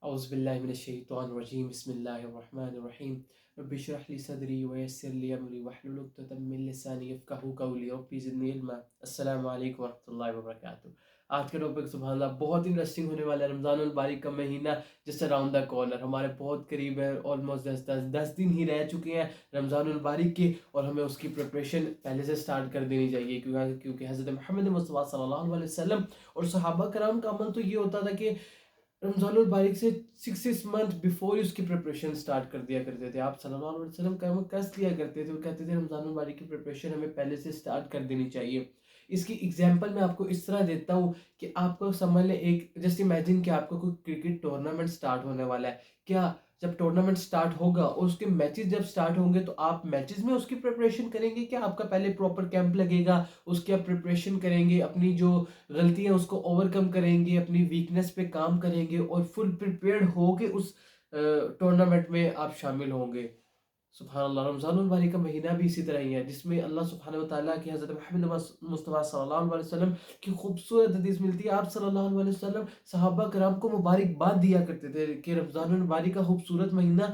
أعوذ بالله من الشيطان الرجيم بسم الله الرحمن الرحيم رب اشرح لي صدري ويسر لي أمري واحلل عقدة من لساني يفقهوا قولي ربي زدني علما السلام علیکم ورحمۃ اللہ وبرکاتہ۔ آج کا ٹاپک سبحان اللہ بہت انٹرسٹنگ ہونے والا ہے۔ رمضان البارک کا مہینہ جس اراؤنڈ دا کارنر ہمارے بہت قریب ہے، آلموسٹ 10 دن ہی رہ چکے ہیں رمضان البارک کے، اور ہمیں اس کی پریپریشن پہلے سے سٹارٹ کر دینی چاہیے، کیونکہ حضرت محمد مصطفیٰ صلی اللہ علیہ وسلم اور صحابہ کرام کا عمل تو یہ ہوتا تھا کہ رمضان البارک سے 6 منتھ بیفور اس کی پریپریشن سٹارٹ کر دیا کرتے تھے۔ آپ صلی اللہ علیہ وسلم کا کس لیا کرتے تھے، وہ کہتے تھے رمضان البارک کی پریپریشن ہمیں پہلے سے سٹارٹ کر دینی چاہیے۔ اس کی ایگزامپل میں آپ کو اس طرح دیتا ہوں کہ آپ کو سمجھ لیں، ایک جسٹ امیجن کہ آپ کا کوئی کرکٹ ٹورنامنٹ سٹارٹ ہونے والا ہے۔ کیا جب ٹورنامنٹ سٹارٹ ہوگا اور اس کے میچز جب سٹارٹ ہوں گے تو آپ میچز میں اس کی پریپریشن کریں گے؟ کیا آپ کا پہلے پراپر کیمپ لگے گا، اس کی آپ پریپریشن کریں گے، اپنی جو غلطیاں اس کو اوور کم کریں گے، اپنی ویکنس پہ کام کریں گے اور فل پریپیئرڈ ہو کے اس ٹورنامنٹ میں آپ شامل ہوں گے؟ سبحان اللہ، رمضان البارک کا مہینہ بھی اسی طرح ہی ہے جس میں اللہ سبحانہ و تعالیٰ کی حضرت محمد مصطفیٰ صلی اللہ علیہ وسلم کی خوبصورت حدیث ملتی ہے۔ آپ صلی اللہ علیہ وسلم صحابہ کرام کو مبارکباد دیا کرتے تھے کہ رمضان البارک کا خوبصورت مہینہ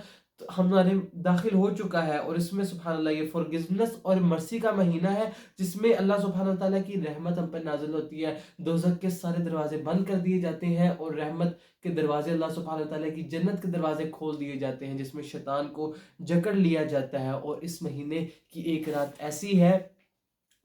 ہمارے داخل ہو چکا ہے، اور اس میں سبحان اللہ یہ فورگیونیس اور مرسی کا مہینہ ہے جس میں اللہ سبحانہ تعالیٰ کی رحمت ہم پر نازل ہوتی ہے، دوزخ کے سارے دروازے بند کر دیے جاتے ہیں اور رحمت کے دروازے، اللہ سبحانہ تعالیٰ کی جنت کے دروازے کھول دیے جاتے ہیں جس میں شیطان کو جکڑ لیا جاتا ہے۔ اور اس مہینے کی ایک رات ایسی ہے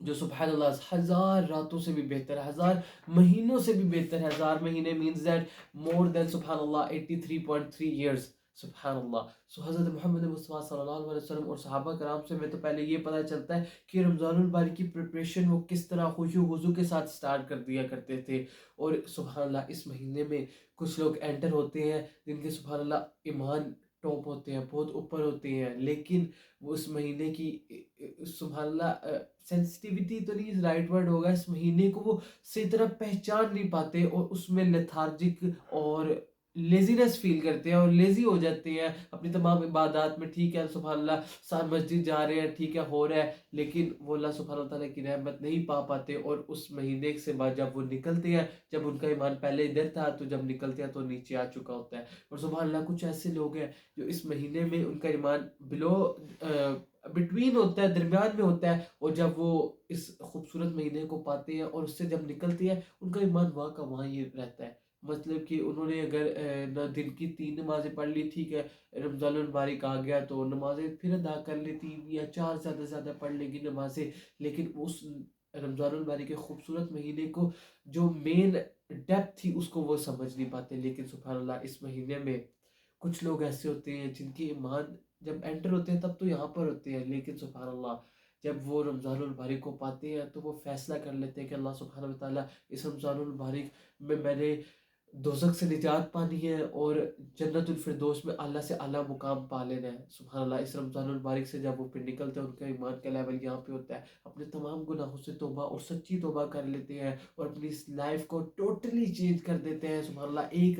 جو سبحان اللہ 1000 راتوں سے بھی بہتر ہے، 1000 مہینوں سے بھی بہتر ہے۔ 1000 مہینے مینز دیٹ مور دین سبحان اللہ 83.3 ایئرز، سبحان اللہ۔ سو حضرت محمد مصطفیٰ صلی اللہ علیہ وسلم اور صحابہ کرام سے میں تو پہلے یہ پتہ چلتا ہے کہ رمضان البارک کی پریپریشن وہ کس طرح خشوع و خضوع کے ساتھ سٹارٹ کر دیا کرتے تھے۔ اور سبحان اللہ اس مہینے میں کچھ لوگ انٹر ہوتے ہیں جن کے سبحان اللہ ایمان ٹاپ ہوتے ہیں، بہت اوپر ہوتے ہیں، لیکن وہ اس مہینے کی سبحان اللہ سینسٹیوٹی تو نہیں رائٹ ورڈ ہوگا، اس مہینے کو وہ صحیح طرح پہچان نہیں پاتے اور اس میں لیتھارجک اور لیزینس فیل کرتے ہیں اور لیزی ہو جاتے ہیں اپنی تمام عبادات میں۔ ٹھیک ہے سبحان اللہ مسجد جا رہے ہیں، ٹھیک ہے ہو رہا ہے، لیکن وہ اللہ سبحانہ تعالیٰ کی رحمت نہیں پا پاتے، اور اس مہینے سے بعد جب وہ نکلتے ہیں، جب ان کا ایمان پہلے ادھر تھا تو جب نکلتے ہیں تو نیچے آ چکا ہوتا ہے۔ اور سبحان اللہ کچھ ایسے لوگ ہیں جو اس مہینے میں ان کا ایمان بٹوین ہوتا ہے، درمیان میں ہوتا ہے، اور جب وہ اس خوبصورت مہینے کو پاتے ہیں اور اس سے جب نکلتے ہیں ان کا ایمان وہاں کا وہاں ہی رہتا ہے۔ مطلب کہ انہوں نے اگر دن کی 3 نمازیں پڑھ لی، ٹھیک ہے رمضان البارک آ گیا تو نمازیں پھر ادا کر لی، 3 یا 4 زیادہ سے زیادہ پڑھ لیں گی نمازیں، لیکن اس رمضان البارک کے خوبصورت مہینے کو جو مین ڈیپتھ تھی اس کو وہ سمجھ نہیں پاتے۔ لیکن سبحان اللہ اس مہینے میں کچھ لوگ ایسے ہوتے ہیں جن کی ایمان جب انٹر ہوتے ہیں تب تو یہاں پر ہوتے ہیں، لیکن سبحان اللہ جب وہ رمضان البارک کو پاتے ہیں تو وہ فیصلہ کر لیتے ہیں کہ اللہ سبحانہ وتعالیٰ اس رمضان البارک میں نے دوزخ سے نجات پانی ہے اور جنت الفردوس میں اعلیٰ سے اعلیٰ مقام پا لینا ہے۔ سبحان اللہ اس رمضان البارک سے جب وہ پھر نکلتے ہیں ان کا ایمان کا لیول یہاں پہ ہوتا ہے، اپنے تمام گناہوں سے توبہ اور سچی توبہ کر لیتے ہیں اور اپنی اس لائف کو ٹوٹلی چینج کر دیتے ہیں۔ سبحان اللہ ایک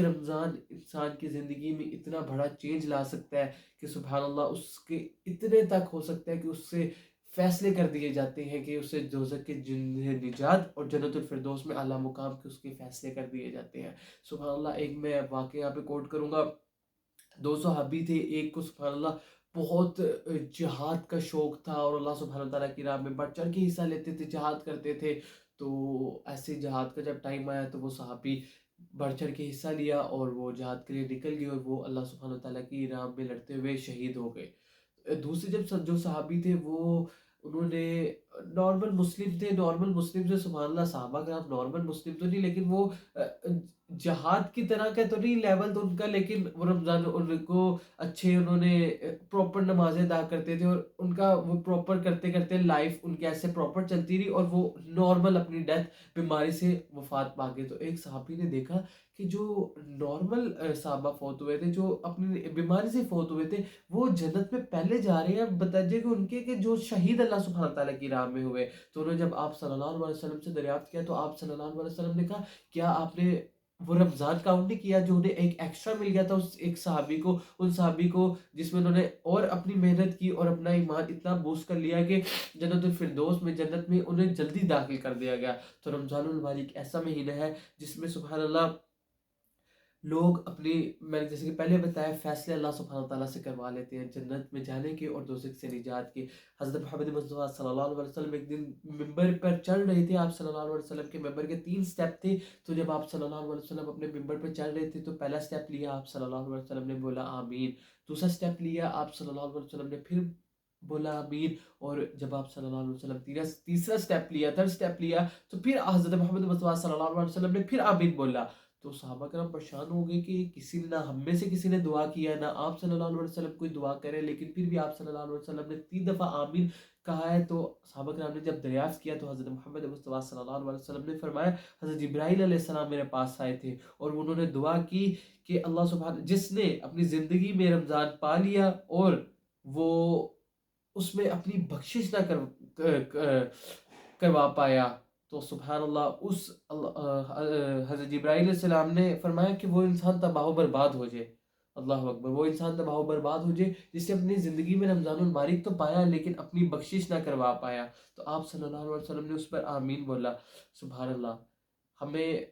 رمضان انسان کی زندگی میں اتنا بڑا چینج لا سکتا ہے کہ سبحان اللہ اس کے اتنے تک ہو سکتا ہے کہ اس سے فیصلے کر دیے جاتے ہیں کہ اسے دوزخ کے نجات اور جنت الفردوس میں اعلیٰ مقام کے اس کے فیصلے کر دیے جاتے ہیں۔ سبحان اللہ ایک میں واقعہ یہاں پہ کوٹ کروں گا، 2 صحابی تھے، ایک کو سبحان اللہ بہت جہاد کا شوق تھا اور اللہ سبحانہ تعالیٰ کی راہ میں بڑھ چڑھ کے حصہ لیتے تھے، جہاد کرتے تھے۔ تو ایسے جہاد کا جب ٹائم آیا تو وہ صحابی بڑھ چڑھ کے حصہ لیا اور وہ جہاد کے لیے نکل گئے اور وہ اللہ سبحانہ تعالیٰ کی راہ میں لڑتے ہوئے شہید ہو گئے۔ دوسرے جب جو صحابی تھے وہ انہوں نے نارمل مسلم تھے، نارمل مسلم سے سبحان اللہ صحابہ کا نارمل مسلم تو نہیں، لیکن وہ جہاد کی طرح کا تو نہیں لیول تو ان کا، لیکن وہ رمضان ان کو اچھے انہوں نے پراپر نمازیں ادا کرتے تھے اور ان کا وہ پراپر کرتے کرتے لائف ان کے ایسے پراپر چلتی رہی اور وہ نارمل اپنی ڈیتھ بیماری سے وفات پا گئے۔ تو ایک صحابی نے دیکھا کہ جو نارمل صحابہ فوت ہوئے تھے، جو اپنی بیماری سے فوت ہوئے تھے، وہ جنت میں پہلے جا رہے ہیں بتاجے کہ ان کے کہ جو شہید اللہ سبحانہ تعالیٰ کی راہ میں ہوئے۔ تو انہوں نے جب آپ صلی اللہ علیہ وسلم سے دریافت کیا تو آپ صلی اللہ علیہ وسلم نے کہا کیا آپ نے وہ رمضان کاؤنٹ نہیں کیا جو انہیں ایک ایکسٹرا مل گیا تھا اس ایک صحابی کو، ان صحابی کو جس میں انہوں نے اور اپنی محنت کی اور اپنا ایمان اتنا بوسٹ کر لیا کہ جنت الفردوس میں جنت میں انہیں جلدی داخل کر دیا گیا۔ تو رمضان المبارک ایسا مہینہ ہے جس میں سبحان اللہ لوگ اپنی، میں نے جیسے کہ پہلے بتایا، فیصلے اللہ سبحانہ تعالیٰ سے کروا لیتے ہیں جنت میں جانے کے اور دوزخ سے نجات کے۔ حضرت محمد مصطفیٰ صلی اللہ علیہ وسلم ایک دن ممبر پر چڑھ رہے تھے، آپ صلی اللہ علیہ وسلم کے ممبر کے 3 سٹیپ تھے، تو جب آپ صلی اللہ علیہ وسلم اپنے ممبر پر چڑھ رہے تھے تو پہلا سٹیپ لیا آپ صلی اللہ علیہ وسلم نے، بولا آمین۔ دوسرا سٹیپ لیا آپ صلی اللہ علیہ وسلم نے، پھر بولا آمین۔ اور جب آپ صلی اللہ علیہ وسلم تیسرا سٹیپ لیا، تھرڈ سٹیپ لیا، تو پھر حضرت محمد مصطفیٰ صلی اللہ علیہ وسلم نے پھر آمین بولا۔ تو صحابہ کرام پریشان ہو گئے کہ کسی نے، نہ ہم میں سے کسی نے دعا کیا، نہ آپ صلی اللہ علیہ وسلم کوئی دعا کرے، لیکن پھر بھی آپ صلی اللہ علیہ وسلم نے 3 دفعہ آمین کہا ہے۔ تو صحابہ کرام نے جب دریافت کیا تو حضرت محمد مصطفیٰ صلی اللہ علیہ وسلم نے فرمایا، حضرت جبرائیل علیہ السلام میرے پاس آئے تھے اور انہوں نے دعا کی کہ اللہ سبحانہ، جس نے اپنی زندگی میں رمضان پا لیا اور وہ اس میں اپنی بخشش نہ کروا پایا، تو سبحان اللہ، اس حضرت جبرائیل علیہ السلام نے فرمایا کہ وہ انسان تباہ و برباد ہو جائے۔ اللہ اکبر، وہ انسان تباہ و برباد ہو جائے جس نے اپنی زندگی میں رمضان المبارک تو پایا لیکن اپنی بخشش نہ کروا پایا۔ تو آپ صلی اللہ علیہ وسلم نے اس پر آمین بولا۔ سبحان اللہ، ہمیں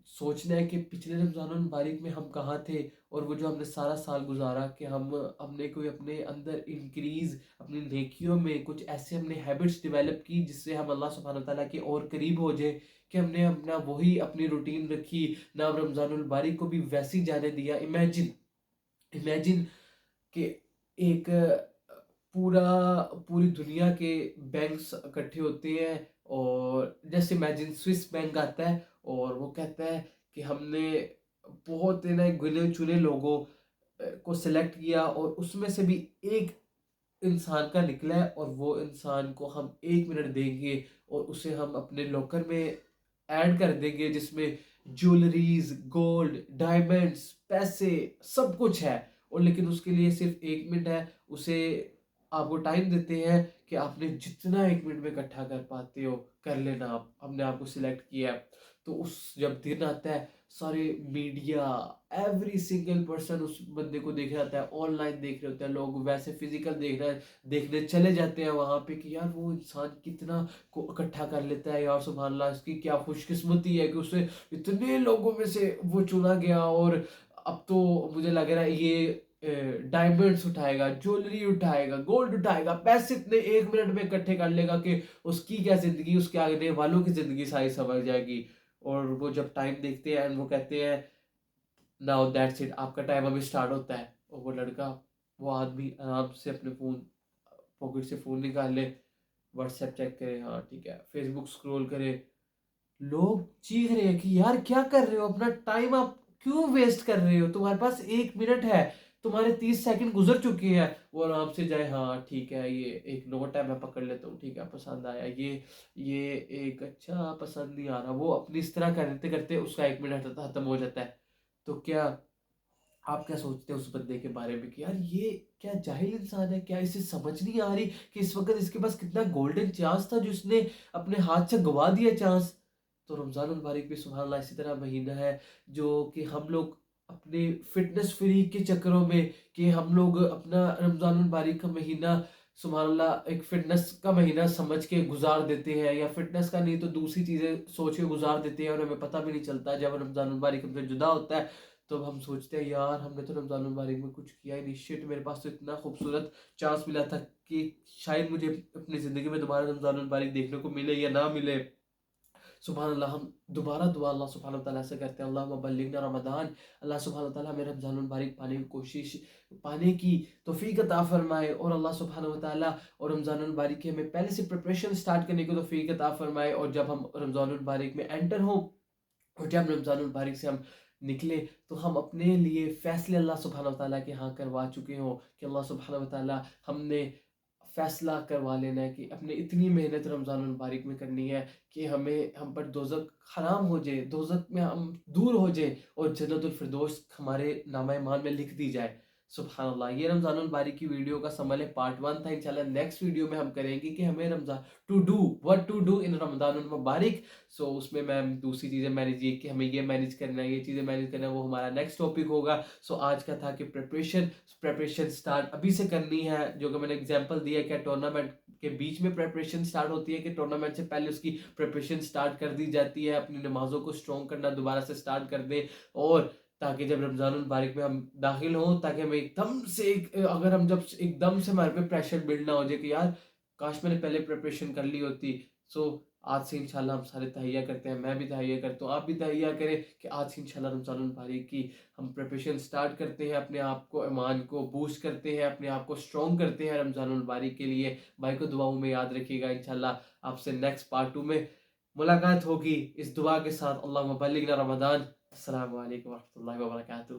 سوچنا ہے کہ پچھلے رمضان المبارک میں ہم کہاں تھے، اور وہ جو ہم نے سارا سال گزارا کہ ہم نے کوئی اپنے اندر انکریز، اپنی نیکیوں میں کچھ ایسے ہم نے ہیبٹس ڈیولپ کی جس سے ہم اللہ سبحانہ تعالیٰ کے اور قریب ہو جائے، کہ ہم نے اپنا وہی اپنی روٹین رکھی، نہ رمضان المبارک کو بھی ویسی جانے دیا۔ امیجن کہ ایک پوری دنیا کے بینکس اکٹھے ہوتے ہیں، اور جیسے امیجن سوئس بینک آتا ہے اور وہ کہتا ہے کہ ہم نے بہت گنے چنے لوگوں کو سلیکٹ کیا اور اس میں سے بھی ایک انسان کا نکلا ہے، اور وہ انسان کو ہم 1 منٹ دیں گے اور اسے ہم اپنے لاکر میں ایڈ کر دیں گے، جس میں جولریز، گولڈ، ڈائمنڈز، پیسے، سب کچھ ہے، اور لیکن اس کے لیے صرف 1 منٹ ہے۔ اسے آپ کو ٹائم دیتے ہیں کہ آپ نے جتنا 1 منٹ میں اکٹھا کر پاتے ہو کر لینا، ہم نے آپ کو سلیکٹ کیا ہے۔ تو اس جب دن آتا ہے، سارے میڈیا، ایوری سنگل پرسن اس بندے کو دیکھ رہا ہے، آن لائن دیکھ رہے ہوتے ہیں لوگ، ویسے فزیکل دیکھنے چلے جاتے ہیں وہاں پہ کہ یار وہ انسان کتنا کو اکٹھا کر لیتا ہے، یار سبحان اللہ، اس کی کیا خوش قسمتی ہے کہ اسے اتنے لوگوں میں سے وہ چنا گیا، اور اب تو مجھے لگ رہا ہے یہ ڈائمنڈس اٹھائے گا، جولری اٹھائے گا، گولڈ اٹھائے گا، پیسے اتنے 1 منٹ میں اکٹھے کر لے گا کہ اس کی کیا زندگی، اس کے آگے والوں کی زندگی ساری سنور جائے گی۔ اور وہ جب ٹائم دیکھتے ہیں وہ کہتے ہیں ناؤ دیٹس اٹ، آپ کا ٹائم ابھی سٹارٹ ہوتا ہے، اور وہ لڑکا، وہ آدمی آرام سے اپنے پاکٹ سے فون نکال لے، واٹس ایپ چیک کرے، ہاں ٹھیک ہے، فیس بک سکرول کرے۔ لوگ چیخ رہے ہیں کہ یار کیا کر رہے ہو، اپنا ٹائم آپ کیوں ویسٹ کر رہے ہو، تمہارے پاس 1 منٹ ہے، تمہارے 30 سیکنڈ گزر چکے ہیں۔ وہ آرام سے جائے، ہاں ٹھیک ہے، یہ ایک نوٹ ہے میں پکڑ لیتا ہوں، ٹھیک ہے پسند آیا، یہ ایک اچھا پسند نہیں آ رہا، وہ اپنی اس طرح کرتے کرتے اس کا 1 منٹ ختم ہو جاتا ہے۔ تو کیا آپ کیا سوچتے ہیں اس بندے کے بارے میں کہ یار یہ کیا جاہل انسان ہے، کیا اسے سمجھ نہیں آ رہی کہ اس وقت اس کے پاس کتنا گولڈن چانس تھا جو اس نے اپنے ہاتھ سے گوا دیا چانس۔ تو رمضان المبارک بھی سبحان اللہ اسی طرح مہینہ ہے جو کہ ہم لوگ اپنے فٹنس فری کے چکروں میں، کہ ہم لوگ اپنا رمضان المبارک کا مہینہ سبحان اللہ ایک فٹنس کا مہینہ سمجھ کے گزار دیتے ہیں، یا فٹنس کا نہیں تو دوسری چیزیں سوچ کے گزار دیتے ہیں، اور ہمیں پتہ بھی نہیں چلتا جب رمضان المبارک ہم سے جدا ہوتا ہے تو ہم سوچتے ہیں یار ہم نے تو رمضان المبارک میں کچھ کیا ہی نہیں، شٹ میرے پاس تو اتنا خوبصورت چانس ملا تھا کہ شاید مجھے اپنی زندگی میں دوبارہ رمضان المبارک دیکھنے کو ملے یا نہ ملے۔ سبحان اللہ، ہم دوبارہ دعا اللہ سبحانہ تعالیٰ سے کرتے ہیں، اللہم بلغنا رمضان، اللہ سبحانہ تعالیٰ ہمیں رمضان المبارک پانے کی توفیق عطا فرمائے، اور اللہ سبحانہ تعالیٰ اور رمضان المبارک کی ہمیں پہلے سے پریپریشن سٹارٹ کرنے کی توفیق عطا فرمائے، اور جب ہم رمضان المبارک میں انٹر ہوں اور جب رمضان المبارک سے ہم نکلے تو ہم اپنے لیے فیصلے اللہ سبحانہ تعالیٰ کے ہاں کروا چکے ہوں، کہ اللہ سبحانہ تعالیٰ ہم نے فیصلہ کروا لینا ہے کہ اپنے اتنی محنت رمضان المبارک میں کرنی ہے کہ ہم پر دوزخ حرام ہو جائے، دوزخ میں ہم دور ہو جائے، اور جنت الفردوس ہمارے نامہ اعمال میں لکھ دی جائے۔ سبحان اللہ، یہ رمضان المبارک کی ویڈیو کا سمل پارٹ 1 تھا۔ انشاءاللہ نیکسٹ ویڈیو میں ہم کریں گے کہ ہمیں رمضان what to do in رمضان المبارک۔ سو اس میں دوسری چیزیں مینیج، یہ کہ ہمیں یہ مینیج کرنا ہے، یہ چیزیں مینیج کرنا ہے، وہ ہمارا نیکسٹ ٹاپک ہوگا۔ سو آج کا تھا کہ پریپریشن سٹارٹ ابھی سے کرنی ہے، جو کہ میں نے اگزامپل دیا کہ ٹورنامنٹ کے بیچ میں پریپریشن سٹارٹ ہوتی ہے، کہ ٹورنامنٹ سے پہلے اس کی پریپریشن سٹارٹ کر دی جاتی ہے، اپنی نمازوں کو سٹرونگ کرنا دوبارہ سے سٹارٹ کر دیں، اور تاکہ جب رمضان المبارک میں ہم داخل ہوں تاکہ ہمیں ایک دم سے اگر ہم جب ایک دم سے ہمارے پہ پریشر بلڈ نہ ہو جائے کہ یار کاش میں نے پہلے پریپریشن کر لی ہوتی. سو آج سے انشاءاللہ ہم سارے تہیہ کرتے ہیں, میں بھی تہیہ کرتا ہوں, آپ بھی تہیہ کریں کہ آج سے انشاءاللہ رمضان المبارک کی ہم پریپریشن سٹارٹ کرتے ہیں, اپنے آپ کو ایمان کو بوسٹ کرتے ہیں, اپنے آپ کو اسٹرانگ کرتے ہیں رمضان المبارک کے لیے. بھائی کو دعاؤں میں یاد رکھیے گا. انشاءاللہ آپ سے نیکسٹ پارٹ 2 میں ملاقات ہوگی اس دعا کے ساتھ. اللہم بلغنا رمضان. السلام علیکم ورحمۃ اللہ وبرکاتہ.